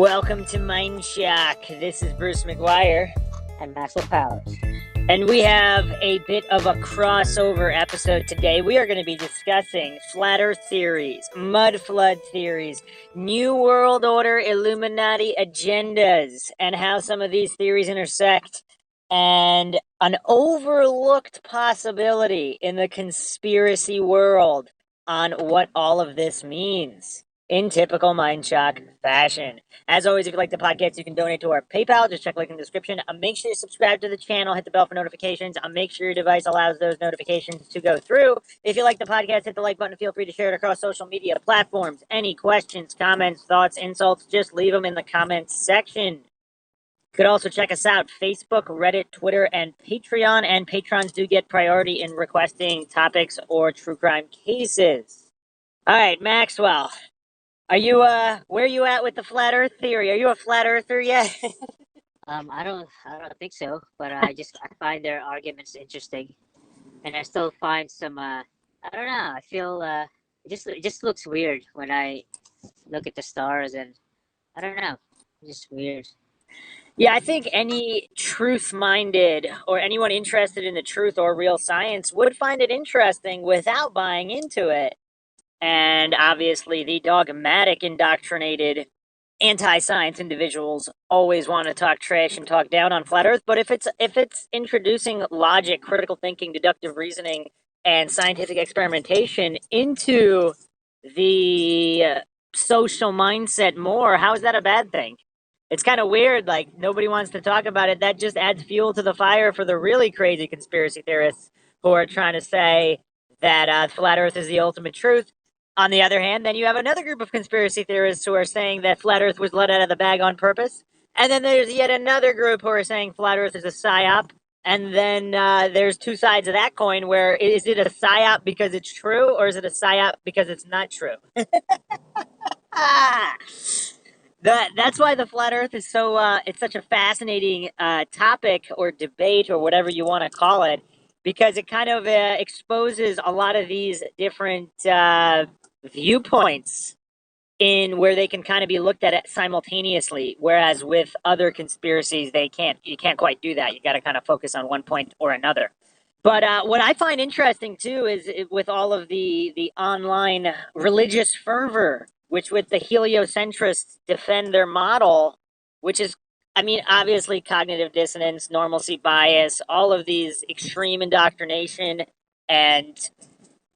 Welcome to MINDSHOCK. This is Bruce McGuire. And Maxwell Powers. And we have a bit of a crossover episode today. We are going to be discussing flat earth theories, mud flood theories, New World Order Illuminati agendas, and how some of these theories intersect, and an overlooked possibility in the conspiracy world on what all of this means in typical MINDSHOCK fashion. As always, if you like the podcast, you can donate to our PayPal. Just check the link in the description. Make sure you subscribe to the channel. Hit the bell for notifications. Make sure your device allows those notifications to go through. If you like the podcast, hit the like button. Feel free to share it across social media platforms. Any questions, comments, thoughts, insults, just leave them in the comments section. You could also check us out, Facebook, Reddit, Twitter, and Patreon. And patrons do get priority in requesting topics or true crime cases. All right, Maxwell. Are you, where are you at with the flat earth theory? Are you a flat earther yet? I don't think so, but I find their arguments interesting, and I still find some, I don't know, I feel, it just looks weird when I look at the stars, and I don't know, it's just weird. Yeah, I think any truth-minded or anyone interested in the truth or real science would find it interesting without buying into it. And obviously, the dogmatic, indoctrinated, anti-science individuals always want to talk trash and talk down on flat Earth. But if it's introducing logic, critical thinking, deductive reasoning, and scientific experimentation into the social mindset more, how is that a bad thing? It's kind of weird. Like, nobody wants to talk about it. That just adds fuel to the fire for the really crazy conspiracy theorists who are trying to say that flat Earth is the ultimate truth. On the other hand, then you have another group of conspiracy theorists who are saying that flat Earth was let out of the bag on purpose. And then there's yet another group who are saying flat Earth is a psyop. And then there's two sides of that coin where is it a psyop because it's true or is it a psyop because it's not true? That's why the flat Earth is so, it's such a fascinating topic or debate or whatever you want to call it, because it kind of exposes a lot of these different viewpoints in where they can kind of be looked at it simultaneously, whereas with other conspiracies you can't quite do that. You got to kind of focus on one point or another. But what I find interesting too is with all of the online religious fervor, which with the heliocentrists defend their model, which is, I mean, obviously cognitive dissonance, normalcy bias, all of these extreme indoctrination, and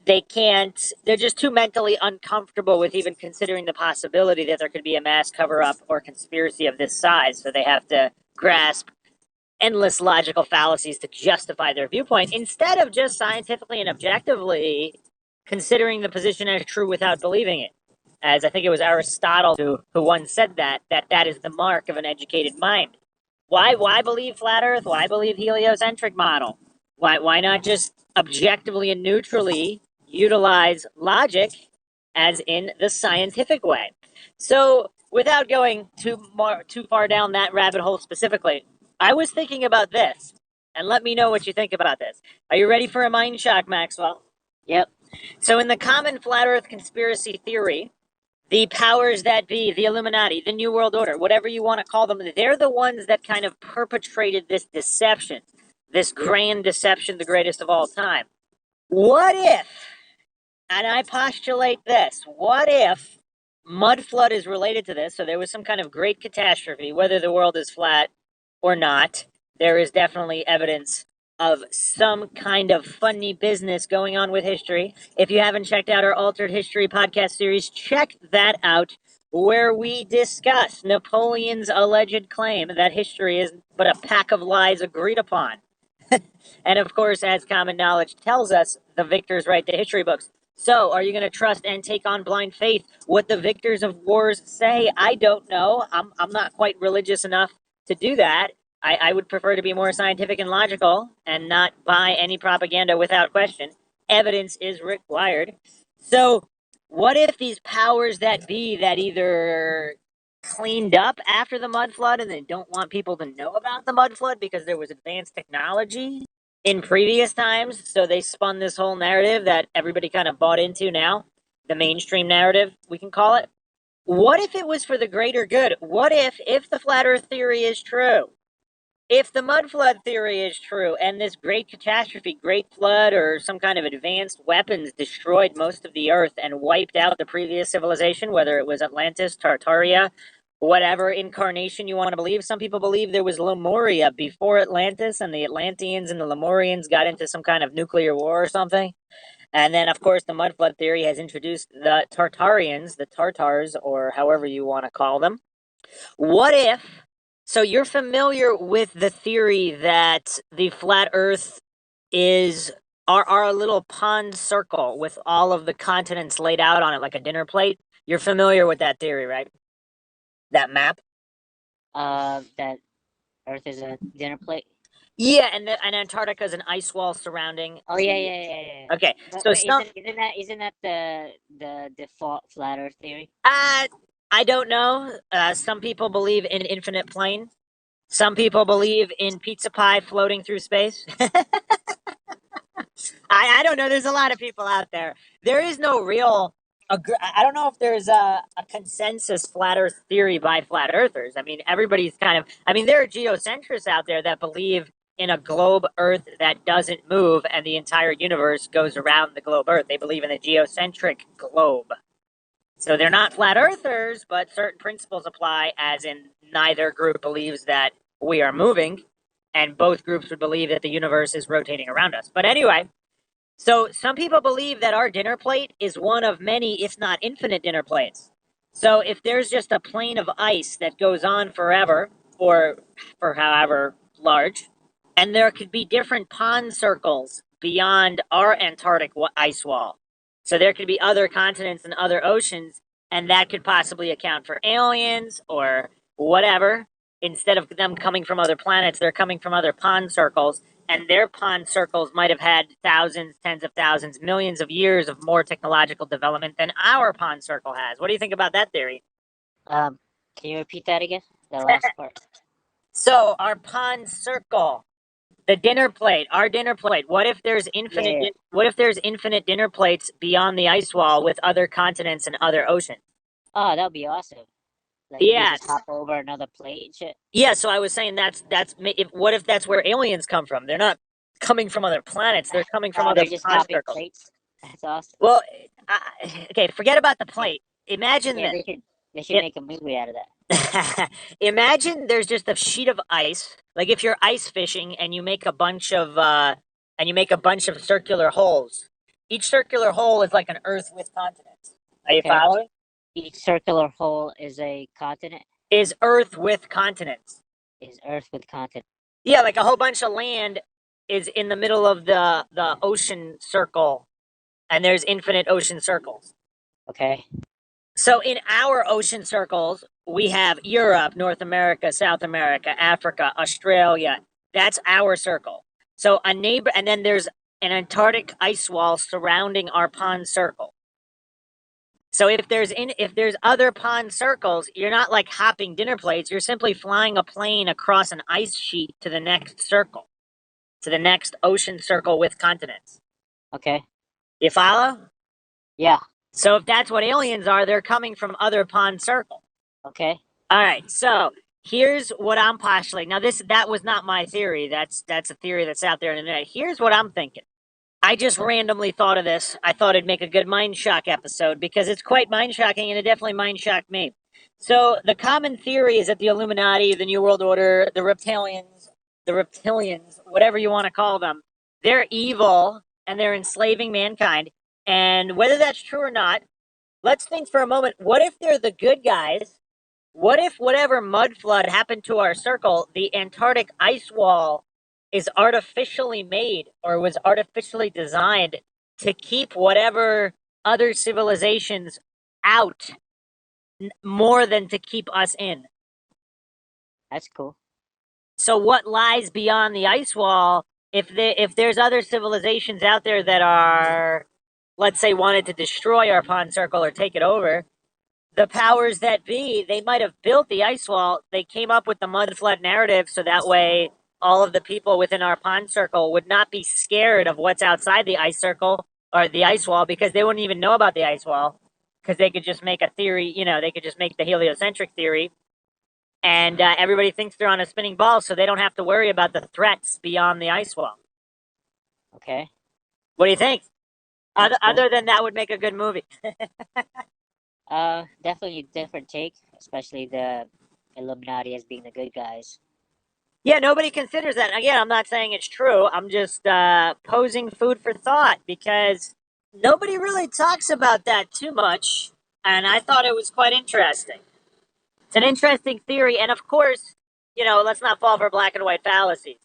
they're just too mentally uncomfortable with even considering the possibility that there could be a mass cover-up or conspiracy of this size. So they have to grasp endless logical fallacies to justify their viewpoint instead of just scientifically and objectively considering the position as true without believing it. As I think it was Aristotle who once said that is the mark of an educated mind. Why believe flat Earth? Why believe heliocentric model? Why not just objectively and neutrally utilize logic as in the scientific way? So without going too far down that rabbit hole specifically, I was thinking about this, and let me know what you think about this. Are you ready for a mind shock, Maxwell? Yep. So in the common flat Earth conspiracy theory, the powers that be, the Illuminati, the New World Order, whatever you want to call them, they're the ones that kind of perpetrated this deception, this grand deception, the greatest of all time. What if, and I postulate this, what if mud flood is related to this? So there was some kind of great catastrophe, whether the world is flat or not. There is definitely evidence of some kind of funny business going on with history. If you haven't checked out our Altered History podcast series, check that out, where we discuss Napoleon's alleged claim that history is but a pack of lies agreed upon. And of course, as common knowledge tells us, the victors write the history books. So, are you going to trust and take on blind faith what the victors of wars say? I don't know. I'm not quite religious enough to do that. I would prefer to be more scientific and logical and not buy any propaganda without question. Evidence is required. So, what if these powers that be that either cleaned up after the mud flood and they don't want people to know about the mud flood because there was advanced technology in previous times, so they spun this whole narrative that everybody kind of bought into now, the mainstream narrative, we can call it. What if it was for the greater good? What if the flat Earth theory is true? If the mud flood theory is true and this great catastrophe, great flood, or some kind of advanced weapons destroyed most of the Earth and wiped out the previous civilization, whether it was Atlantis, Tartaria, whatever incarnation you want to believe, some people believe there was Lemuria before Atlantis and the Atlanteans and the Lemurians got into some kind of nuclear war or something. And then, of course, the mud flood theory has introduced the Tartarians, the Tartars, or however you want to call them. What if? So you're familiar with the theory that the flat Earth is our little pond circle with all of the continents laid out on it like a dinner plate? You're familiar with that theory, right? That map? That Earth is a dinner plate. Yeah, and Antarctica is an ice wall surrounding. Oh yeah, yeah, yeah, yeah. Okay, But, so but some isn't that the default flat Earth theory? I don't know. Some people believe in infinite plane. Some people believe in pizza pie floating through space. I don't know. There's a lot of people out there. There is no real. I don't know if there's a consensus flat Earth theory by flat earthers. I mean, everybody's kind of. I mean, there are geocentrists out there that believe in a globe Earth that doesn't move, and the entire universe goes around the globe Earth. They believe in a geocentric globe. So they're not flat earthers, but certain principles apply, as in neither group believes that we are moving, and both groups would believe that the universe is rotating around us. But anyway, so some people believe that our dinner plate is one of many, if not infinite, dinner plates. So if there's just a plane of ice that goes on forever, or for however large, and there could be different pond circles beyond our Antarctic ice wall. So there could be other continents and other oceans, and that could possibly account for aliens or whatever. Instead of them coming from other planets, they're coming from other pond circles, and their pond circles might have had thousands, tens of thousands, millions of years of more technological development than our pond circle has. What do you think about that theory? Um, can you repeat that again? The last part. So our pond circle, the dinner plate, our dinner plate. What if there's Yeah, infinite? yeah. What if there's infinite dinner plates beyond the ice wall with other continents and other oceans? Oh, that'd be awesome. Like you could Yeah, just hop over another plate and shit. yeah. So I was saying that's if what if that's where aliens come from? They're not coming from other planets. They're coming from Oh, other they're just pond hopping circles. plates. That's awesome. Well, okay, forget about the Yeah, plate. Imagine yeah. that. They should make a movie out of that. Imagine there's just a sheet of ice. Like if you're ice fishing and you make a bunch of circular holes. Each circular hole is like an Earth with continents. Are you Okay. following? Each circular hole is a continent. Is Earth with continents. Is Earth with continent. Yeah, like a whole bunch of land is in the middle of the ocean circle, and there's infinite ocean circles. Okay. So in our ocean circles, we have Europe, North America, South America, Africa, Australia. That's our circle. So a neighbor, and then there's an Antarctic ice wall surrounding our pond circle. So if there's other pond circles, you're not like hopping dinner plates. You're simply flying a plane across an ice sheet to the next circle, to the next ocean circle with continents. Okay. You follow? Yeah. So if that's what aliens are, they're coming from other pond circles. Okay. All right, so here's what I'm postulating. Now, that was not my theory. That's a theory that's out there in the internet. Here's what I'm thinking. I just randomly thought of this. I thought it'd make a good mind shock episode because it's quite mind shocking, and it definitely mind shocked me. So the common theory is that the Illuminati, the New World Order, the reptilians, whatever you want to call them, they're evil and they're enslaving mankind. And whether that's true or not, let's think for a moment. What if they're the good guys? What if whatever mud flood happened to our circle, the Antarctic ice wall is artificially made or was artificially designed to keep whatever other civilizations out more than to keep us in? That's cool. So what lies beyond the ice wall? If there's other civilizations out there that are, let's say, wanted to destroy our pond circle or take it over, the powers that be, they might have built the ice wall. They came up with the mud flood narrative so that way all of the people within our pond circle would not be scared of what's outside the ice circle or the ice wall because they wouldn't even know about the ice wall. because they could just make a theory, they could just make the heliocentric theory, and everybody thinks they're on a spinning ball, so they don't have to worry about the threats beyond the ice wall. Okay. What do you think? That's cool. Other than that would make a good movie. Definitely a different take, especially the Illuminati as being the good guys. Yeah, nobody considers that. Again, I'm not saying it's true. I'm just posing food for thought because nobody really talks about that too much, and I thought it was quite interesting. It's an interesting theory, and of course, let's not fall for black and white fallacies.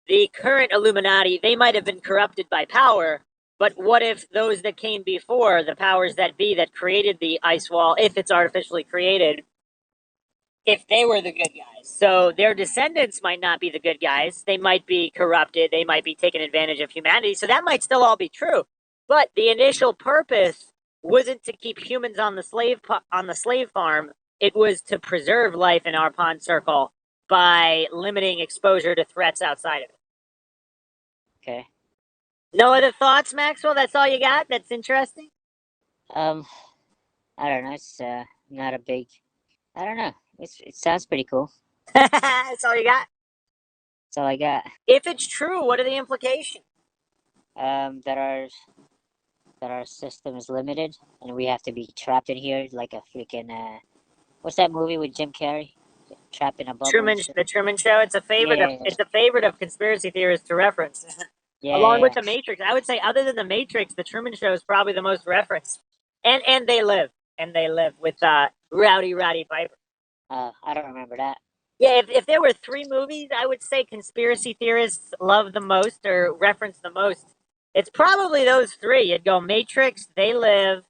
The current Illuminati, they might have been corrupted by power, but what if those that came before, the powers that be that created the ice wall, if it's artificially created, if they were the good guys? So their descendants might not be the good guys. They might be corrupted. They might be taking advantage of humanity. So that might still all be true. But the initial purpose wasn't to keep humans on the slave farm. It was to preserve life in our pond circle by limiting exposure to threats outside of it. Okay. No other thoughts, Maxwell? That's all you got? That's interesting? Um, I don't know. It's not a big. I don't know. It sounds pretty cool. That's all you got? That's all I got. If it's true, what are the implications? That our system is limited and we have to be trapped in here like a freaking what's that movie with Jim Carrey? Trapped in a bubble and shit. The Truman Show. It's a Yeah, favorite of yeah, yeah. it's a favorite of conspiracy theorists to reference, Yeah, along with yeah, the Matrix. I would say, other than the Matrix, the Truman Show is probably the most referenced. And they live with Rowdy Roddy Piper. I don't remember that. Yeah, if there were three movies, I would say conspiracy theorists love the most or reference the most. It's probably those three. You'd go Matrix, They Live,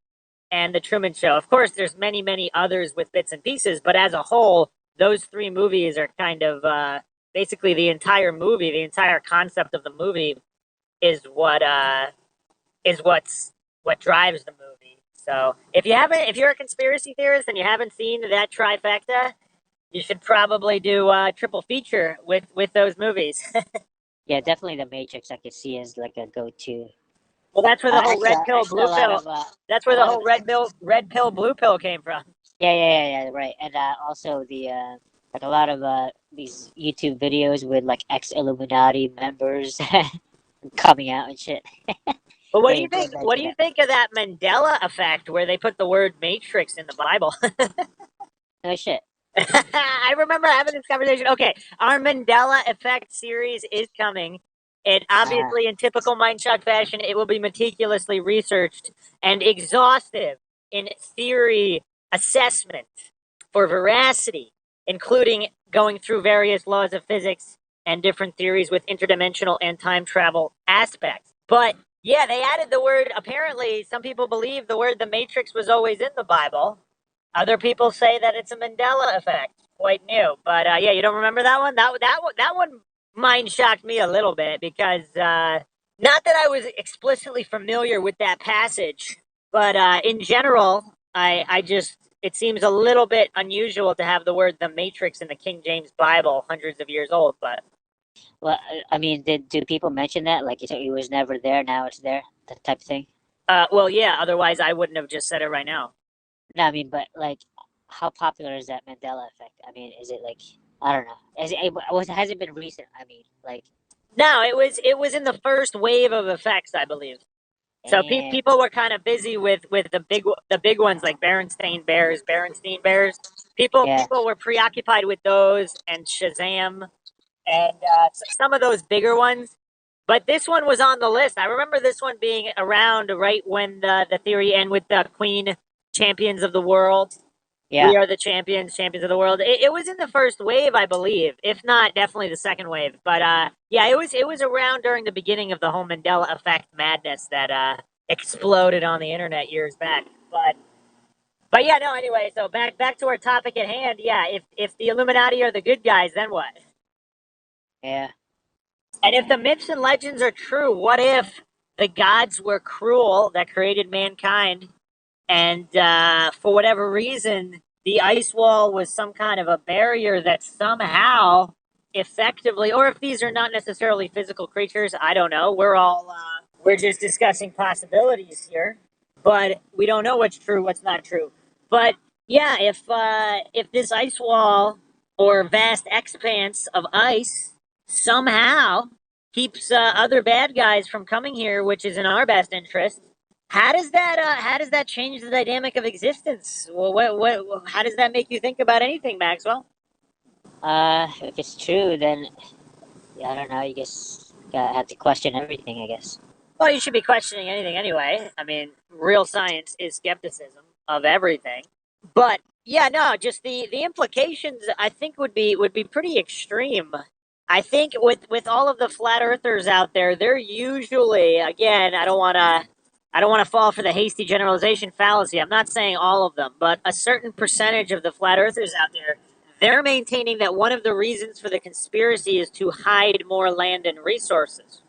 and The Truman Show. Of course, there's many, many others with bits and pieces, but as a whole, those three movies are kind of basically the entire movie. The entire concept of the movie is what drives the movie. So if you're a conspiracy theorist and you haven't seen that trifecta, you should probably do a triple feature with those movies. Yeah, definitely the Matrix I could see as like a go-to. Well, that's where the whole red pill, Actually, blue pill. That's where a the lot of whole red pill, blue pill came from. yeah, right. And also the like a lot of these YouTube videos with like ex-Illuminati members coming out and shit. But They enjoy What do mentioning you it. think of that Mandela effect, where they put the word Matrix in the Bible? No shit. I remember having this conversation. Okay, our Mandela effect series is coming. And Uh, obviously, in typical MindShock fashion, it will be meticulously researched and exhaustive in theory assessment for veracity, including going through various laws of physics and different theories with interdimensional and time travel aspects. But yeah, they added the word. Apparently, some people believe the word the Matrix was always in the Bible. Other people say that it's a Mandela effect. Quite new, but yeah, you don't remember that one? That one mind shocked me a little bit because not that I was explicitly familiar with that passage, but in general, I just it seems a little bit unusual to have the word the Matrix in the King James Bible, hundreds of years old. But well, I mean, do people mention that? Like, it was never there, now it's there, that type of thing? well, yeah. Otherwise, I wouldn't have just said it right now. No, I mean, but like, how popular is that Mandela effect? I mean, is it like, I don't know. Has it been recent? I mean, like, No, it was in the first wave of effects, I believe. So damn. people were kind of busy with the big ones like Berenstein Bears. Yeah, People were preoccupied with those and Shazam and some of those bigger ones. But this one was on the list. I remember this one being around right when the theory and with the Queen Champions of the World. yeah. We are the champions of the world. It was in the first wave, I believe. If not, definitely the second wave. But yeah, it was around during the beginning of the whole Mandela effect madness that exploded on the internet years back. But yeah, no. Anyway, so back to our topic at hand. Yeah, if the Illuminati are the good guys, then what? Yeah. And if the myths and legends are true, what if the gods were cruel that created mankind, and for whatever reason, the ice wall was some kind of a barrier that somehow effectively, or if these are not necessarily physical creatures, I don't know. We're just discussing possibilities here. but we don't know what's true, what's not true. But yeah, if this ice wall or vast expanse of ice somehow keeps other bad guys from coming here, which is in our best interest, how does that change the dynamic of existence? Well, how does that make you think about anything, Maxwell? If it's true, then yeah, I don't know. You guess gotta have to question everything, I guess. Well, you should be questioning anything anyway. I mean, real science is skepticism of everything. But yeah, no, just the implications I think would be pretty extreme. I think with all of the flat earthers out there, they're usually, again, I don't want to fall for the hasty generalization fallacy. I'm not saying all of them, but a certain percentage of the flat earthers out there, they're maintaining that one of the reasons for the conspiracy is to hide more land and resources,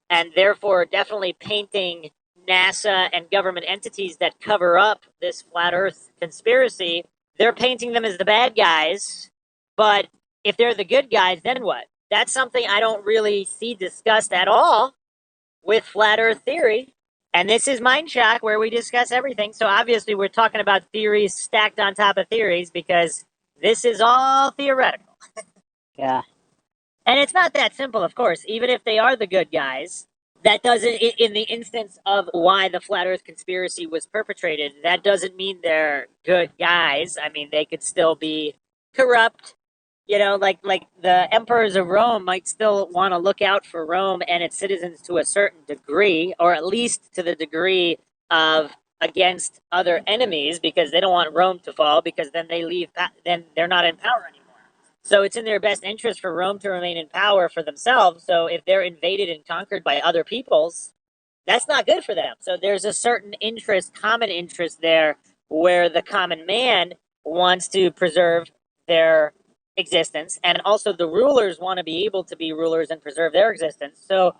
and therefore definitely painting NASA and government entities that cover up this flat Earth conspiracy. They're painting them as the bad guys, but if they're the good guys, then what? That's something I don't really see discussed at all with flat Earth theory. And this is MindShock, where we discuss everything. So obviously, we're talking about theories stacked on top of theories because this is all theoretical. Yeah, And it's not that simple, of course. Even if they are the good guys, that doesn't, in the instance of why the flat Earth conspiracy was perpetrated, that doesn't mean they're good guys. I mean, they could still be corrupt. Like the emperors of Rome might still want to look out for Rome and its citizens to a certain degree, or at least to the degree of against other enemies, because they don't want Rome to fall, because then they leave, then they're not in power anymore. So it's in their best interest for Rome to remain in power for themselves. So if they're invaded and conquered by other peoples, that's not good for them. So there's a certain interest, common interest there, where the common man wants to preserve their existence, and also the rulers want to be able to be rulers and preserve their existence. So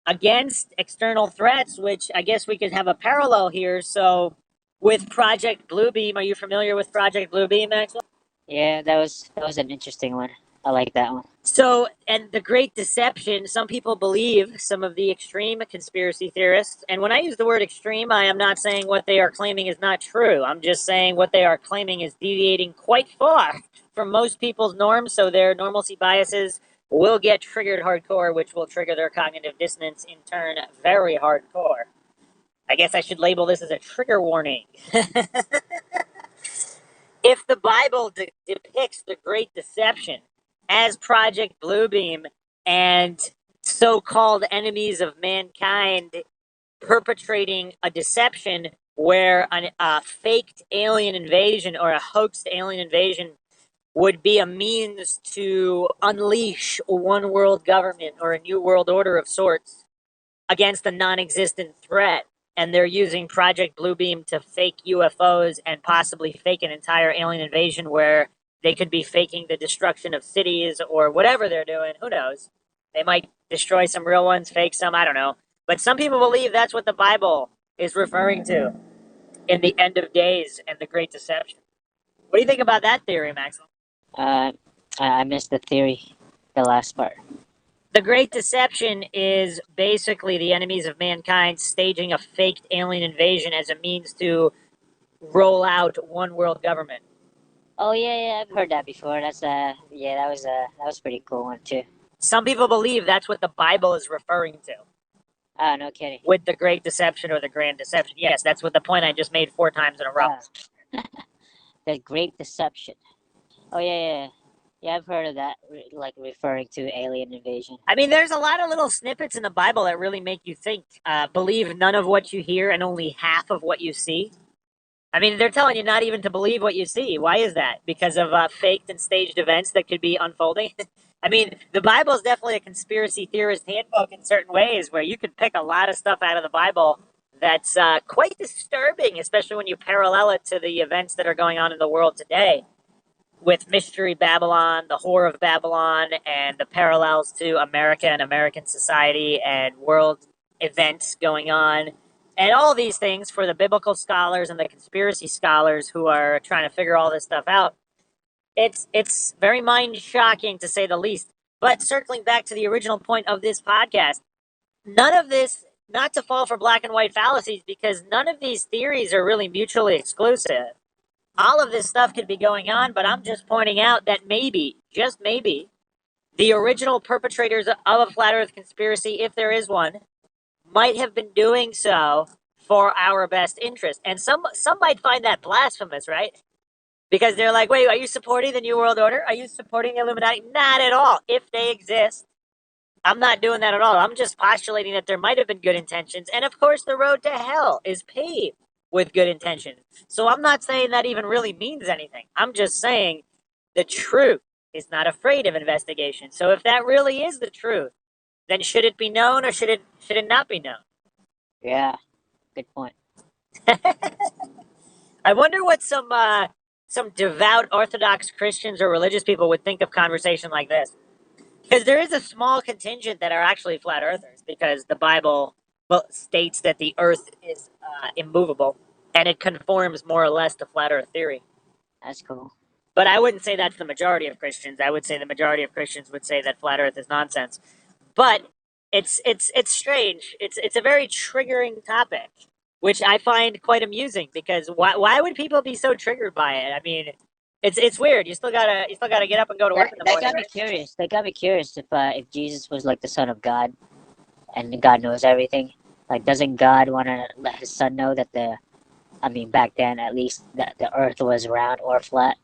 against external threats, which I guess we could have a parallel here. So with Project Bluebeam, are you familiar with Project Bluebeam, Maxwell? yeah, that was an interesting one. I like that one. So, and the Great Deception, some people believe, some of the extreme conspiracy theorists, and when I use the word extreme, I am not saying what they are claiming is not true. I'm just saying what they are claiming is deviating quite far from most people's norms, so their normalcy biases will get triggered hardcore, which will trigger their cognitive dissonance in turn very hardcore. I guess I should label this as a trigger warning. If the Bible depicts the Great Deception as Project Bluebeam and so called enemies of mankind perpetrating a deception where a faked alien invasion or a hoaxed alien invasion would be a means to unleash a one world government or a new world order of sorts against a non-existent threat, and they're using Project Bluebeam to fake UFOs and possibly fake an entire alien invasion where they could be faking the destruction of cities or whatever they're doing. Who knows? They might destroy some real ones, fake some. I don't know. But some people believe that's what the Bible is referring to in the end of days and the Great Deception. What do you think about that theory, Maxwell? Uh, I missed the theory, the last part. The Great Deception is basically the enemies of mankind staging a faked alien invasion as a means to roll out one world government. Oh yeah, yeah, I've heard that before. That's yeah, that was a pretty cool one too. Some people believe that's what the Bible is referring to Oh, no kidding. with the Great Deception or the Grand Deception. Yes, that's what the point I just made 4 times in a row. The Great Deception. Oh yeah, yeah, yeah. Yeah, I've heard of that, like referring to alien invasion. I mean, there's a lot of little snippets in the Bible that really make you think. Believe none of what you hear and only half of what you see. I mean, they're telling you not even to believe what you see. Why is that? Because of faked and staged events that could be unfolding? I mean, the Bible is definitely a conspiracy theorist handbook in certain ways where you could pick a lot of stuff out of the Bible that's quite disturbing, especially when you parallel it to the events that are going on in the world today with Mystery Babylon, the Whore of Babylon, and the parallels to America and American society and world events going on. And all these things for the biblical scholars and the conspiracy scholars who are trying to figure all this stuff out. It's very mind shocking to say the least. But circling back to the original point of this podcast, none of this not to fall for black and white fallacies, because none of these theories are really mutually exclusive. All of this stuff could be going on, but I'm just pointing out that maybe, just maybe, the original perpetrators of a flat Earth conspiracy, if there is one, might have been doing so for our best interest. And some might find that blasphemous, right? Because they're like, wait, are you supporting the New World Order? Are you supporting the Illuminati? Not at all. If they exist, I'm not doing that at all. I'm just postulating that there might have been good intentions. And of course, the road to hell is paved with good intentions. So I'm not saying that even really means anything. I'm just saying the truth is not afraid of investigation. So if that really is the truth, then should it be known or should it not be known? Yeah, good point. I wonder what some devout Orthodox Christians or religious people would think of conversation like this. Because there is a small contingent that are actually flat earthers, because the Bible, well, states that the earth is immovable and it conforms more or less to flat earth theory. That's cool. But I wouldn't say that's the majority of Christians. I would say the majority of Christians would say that flat earth is nonsense. But it's strange. It's a very triggering topic, which I find quite amusing, because why would people be so triggered by it? I mean, it's weird. You still gotta get up and go to work in the That morning, got me right? curious. That got me curious if Jesus was like the Son of God and God knows everything. Like, doesn't God want to let his son know that I mean, back then at least, that the earth was round or flat?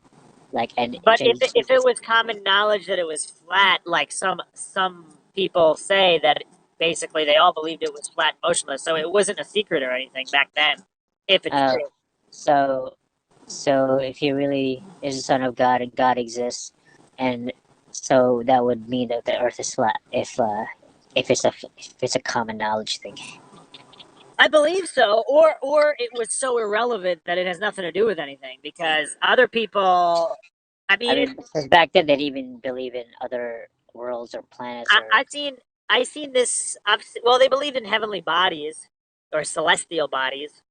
Like, and But if it Jesus, was common knowledge that it was flat, like some people say that basically they all believed it was flat, and motionless, so it wasn't a secret or anything back then. If it's uh, true, so, so if he really is the Son of God and God exists, and so that would mean that the earth is flat if it's a common knowledge thing. I believe so. Or it was so irrelevant that it has nothing to do with anything, because other people. I I mean, mean, because back then they didn't even believe in other worlds or planets I, or. I've seen I've seen this. Well, they believed in heavenly bodies or celestial bodies,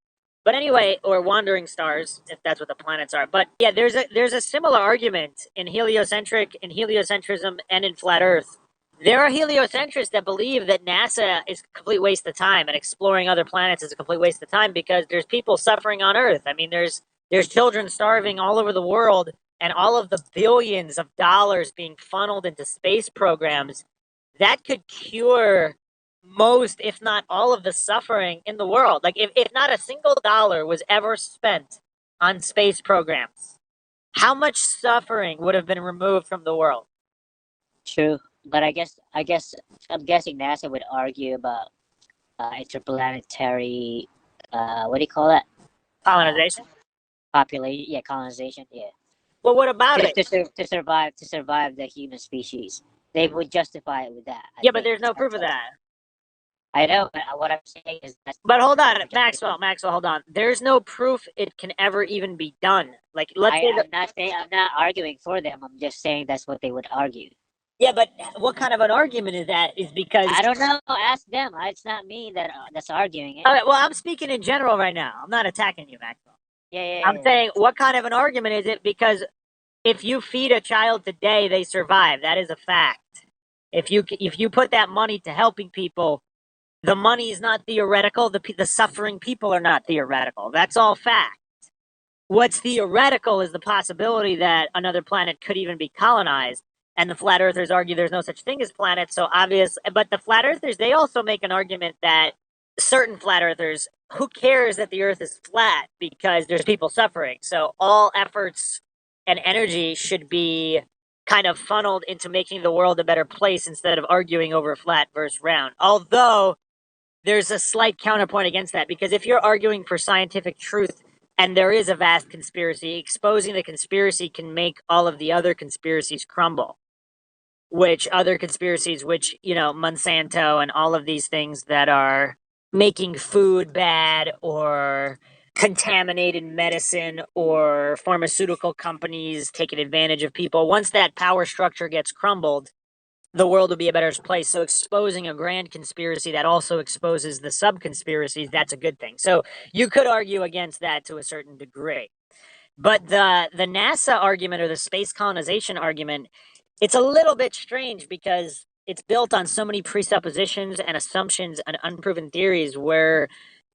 but anyway, or wandering stars, if that's what the planets are. But yeah, there's a similar argument in heliocentrism, and in flat Earth. There are heliocentrists that believe that NASA is a complete waste of time and exploring other planets is a complete waste of time, because there's people suffering on Earth. I mean, there's children starving all over the world, and all of the billions of dollars being funneled into space programs that could cure most, if not all, of the suffering in the world. Like, if not a single dollar was ever spent on space programs, how much suffering would have been removed from the world? True, but I'm guessing NASA would argue about interplanetary, what do you call that? Uh, Colonization? Population, yeah, colonization, yeah. Well, what about To, it? to, to survive the human species, they would justify it with that. I Yeah, but think there's no proof of that. I know, but what I'm saying is But hold on, Maxwell, hold on. There's no proof it can ever even be done. Like, let's say I'm not saying I'm not arguing for them. I'm just saying that's what they would argue. yeah, but what kind of an argument is that? Is because I don't know. Ask them. It's not me that's arguing it. all right, well, I'm speaking in general right now. I'm not attacking you, Maxwell. Yeah, yeah, I'm yeah, yeah. saying, what kind of an argument is it? Because if you feed a child today, they survive. That is a fact. If you put that money to helping people, the money is not theoretical. The suffering people are not theoretical. That's all fact. What's theoretical is the possibility that another planet could even be colonized. And the flat earthers argue there's no such thing as planets. So obvious, but the flat earthers, they also make an argument that certain flat earthers, who cares that the earth is flat, because there's people suffering. So all efforts and energy should be kind of funneled into making the world a better place, instead of arguing over flat versus round. Although there's a slight counterpoint against that, because if you're arguing for scientific truth and there is a vast conspiracy, exposing the conspiracy can make all of the other conspiracies crumble. Which other conspiracies, which, Monsanto and all of these things that are making food bad, or contaminated medicine, or pharmaceutical companies taking advantage of people, once that power structure gets crumbled, the world will be a better place. So exposing a grand conspiracy that also exposes the sub conspiracies, that's a good thing. So you could argue against that to a certain degree. But the NASA argument, or the space colonization argument, it's a little bit strange, because it's built on so many presuppositions and assumptions and unproven theories where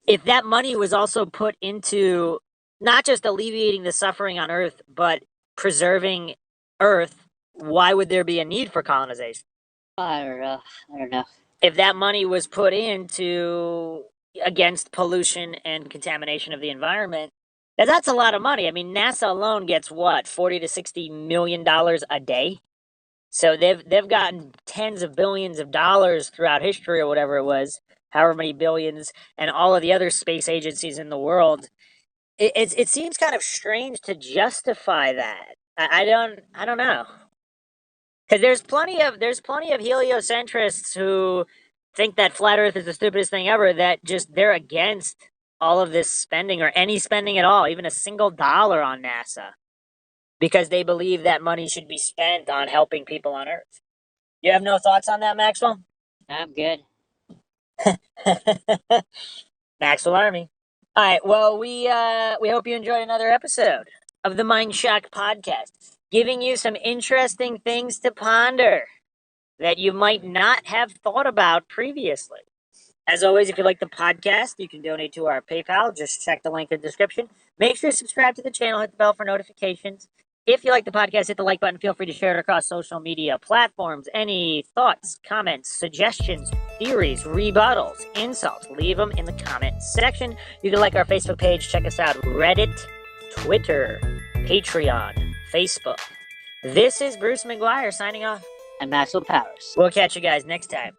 if that money was also put into not just alleviating the suffering on Earth, but preserving Earth, why would there be a need for colonization? I don't know. I don't know. If that money was put into against pollution and contamination of the environment, that's a lot of money. I mean, NASA alone gets what, 40 to 60 million dollars a day. So they've gotten tens of billions of dollars throughout history or whatever it was, however many billions, and all of the other space agencies in the world. It seems kind of strange to justify that. I don't know. Because there's plenty of heliocentrists who think that flat Earth is the stupidest thing ever. That just they're against all of this spending or any spending at all, even a single dollar on NASA, because they believe that money should be spent on helping people on Earth. You have no thoughts on that, Maxwell? I'm good. Maxwell Army. All right. Well, we hope you enjoyed another episode of the MindShock podcast, giving you some interesting things to ponder that you might not have thought about previously. As always, if you like the podcast, you can donate to our PayPal. Just check the link in the description. Make sure to subscribe to the channel, hit the bell for notifications. If you like the podcast, hit the like button. Feel free to share it across social media platforms. Any thoughts, comments, suggestions, theories, rebuttals, insults, leave them in the comment section. You can like our Facebook page. Check us out. Reddit, Twitter, Patreon, Facebook. This is Bruce McGuire signing off. And Maxwell Powers. We'll catch you guys next time.